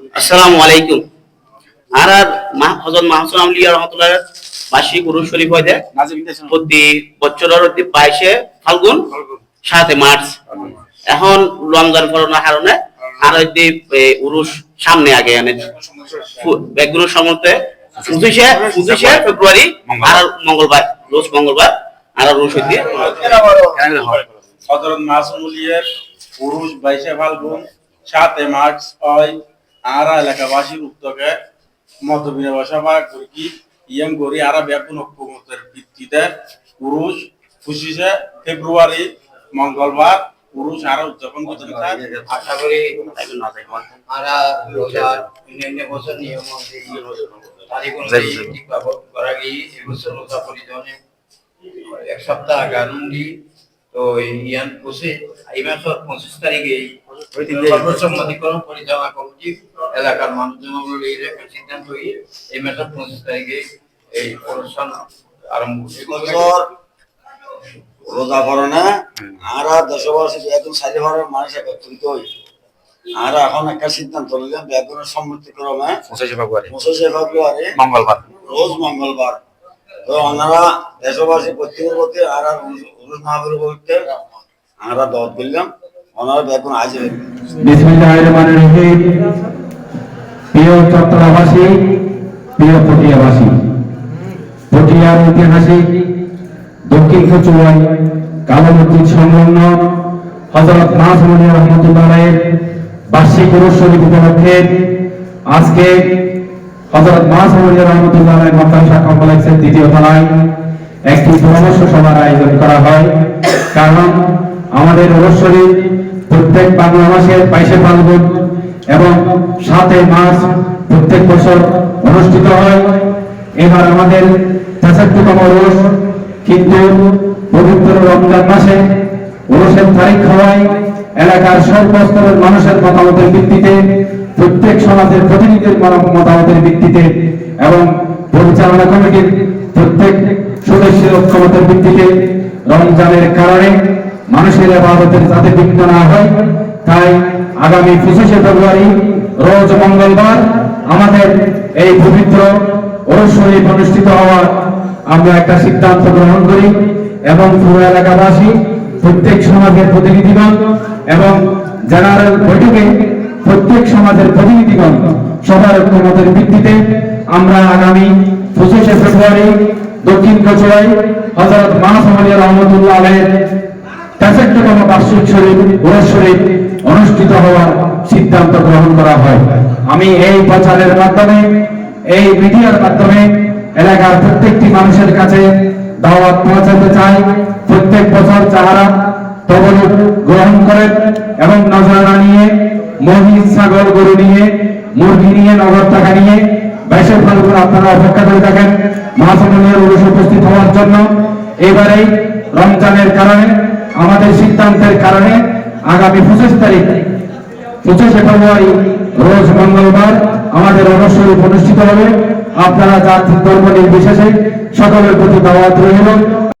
আসসালামু আলাইকুম। আর হযরত মাহসুন আউলিয়া রাহমাতুল্লাহ বার্ষিক উরুস শরীফ হইতে প্রতি বছরের 22 ফাল্গুন 7 মার্চ। এখন রমজান করোনার কারণে আর উরুস সামনে আগে এনে বেগুন সমতে 25 ফেব্রুয়ারি আর মঙ্গলবার রোজ মঙ্গলবার আর উরুস হইতে হযরত মাহসুন আউলিয়ার উরুস 22 ফাল্গুন 7 মার্চ হয়। আর এলাকাবাসীর উদ্যোগে মতবিনিময় সভা করি ইয়াং করি আর ব্যাপন ঐক্যমতের ভিত্তিতে উরুস 25 ফেব্রুয়ারি মঙ্গলবার উরুস আর উদযাপন করতে চাই। আশা করি আমরা রোজার বিভিন্ন বছর নিয়ম তারিখ অনুযায়ী ঠিকভাবে করা গিয়ে এবছর রোজা পরিজনে এক সপ্তাহ গানুন্ডি তো ইয়ান বসে এই মাসের 25 তারিখে সর্বসম্মতিক্রমে পরিচালনা কমিটি এলাকার মানুষজন এই একটা সিদ্ধান্ত হয়ে এই মাসের 25 তারিখে এই অনুষ্ঠান আরম্ভ রোজা করে না আর দেশবাসী বেগুন সাইডে ঘরের মানুষ একত্রিত হই আর এখন একটা সিদ্ধান্ত নিলাম বেগুনের সম্মতিক্রমে 25 ফেব্রুয়ারি মঙ্গলবার রোজ মঙ্গলবার তো ওনারা দেশবাসী প্রত্যেকের প্রতি আর উরুস মাহফিল করতে আমরা দাওয়াত দিলাম ওনারা বেগুন আসবে। বিসমিল্লাহির রহমানির রহিম। প্রিয় চট্টগ্রামবাসী, প্রিয় পটিয়াবাসী, পটিয়ার ঐতিহাসিক দক্ষিণ কচুয়াই কালো মসজিদ সংলগ্ন হযরত মাহসুন আউলিয়া রাহমাতুল্লাহ আলাইহির বার্ষিক উরুস শরীফ উপলক্ষে আজকে হযরত মাহসুন আউলিয়া রাহমাতুল্লাহ আলাইহির মাদ্রাসা কমপ্লেক্সের দ্বিতীয় তলায় একটি পরামর্শ সভার আয়োজন করা হয়। কারণ আমাদের উরুস শরীফ প্রত্যেক বাংলা মাসের 22 ফাল্গুন এবং 7 মার্চ প্রত্যেক বছর অনুষ্ঠিত হয়। এবার আমাদের 65তম উরুস, কিন্তু পবিত্র রমজান মাসে উরুসের তারিখ হওয়ায় এলাকার সর্বস্তরের মানুষের মতামতের ভিত্তিতে, প্রত্যেক সমাজের প্রতিনিধির মতামতের ভিত্তিতে এবং পরিচালনা কমিটির প্রত্যেক সদস্যের ঐক্যমতের ভিত্তিতে রমজানের কারণে মানুষের ইবাদতের যাতে বিঘ্ন না হয়, তাই আগামী 25 ফেব্রুয়ারি রোজ মঙ্গলবার আমাদের এই পবিত্র উরুস শরীফ অনুষ্ঠিত হওয়ার আমরা একটা সিদ্ধান্ত গ্রহণ করি এবং পুরো এলাকাবাসী, প্রত্যেক সমাজের প্রতিনিধিগণ এবং জেনারেল বৈঠকে প্রত্যেক সমাজের প্রতিনিধিগণ সবার ঐক্যমতের ভিত্তিতে আমরা আগামী 25 ফেব্রুয়ারি দক্ষিণ কচুয়াই হযরত মাহসুন আউলিয়া রাহমাতুল্লাহ আলাইহির 65তম বার্ষিক উরুস শরীফ অনুষ্ঠিত হওয়ার সিদ্ধান্ত গ্রহণ করা হয়। আমি এই প্রচারের মাধ্যমে, এই মিডিয়ার মাধ্যমে এলাকার প্রত্যেকটি মানুষের কাছে দাওয়াত পৌঁছাতে চাই। প্রত্যেক বছর যারা তবরুক গ্রহণ করেন এবং নজরানা নিয়ে, মহিষ, ছাগল, গরু নিয়ে, মুরগি নিয়ে, নগদ টাকা নিয়ে 22 ফাল্গুন আপনারা অপেক্ষা করে থাকেন মাহসুন আউলিয়ার উরুসে উপস্থিত হওয়ার জন্য। এবারে রমজানের কারণে, আমাদের সিদ্ধান্তের কারণে আগামী 25 ফেব্রুয়ারি রোজ মঙ্গলবার আমাদের উরুস শরীফ অনুষ্ঠিত হবে। আপনারা জাতি ধর্ম নির্বিশেষে সকলের প্রতি দাওয়াত রইল।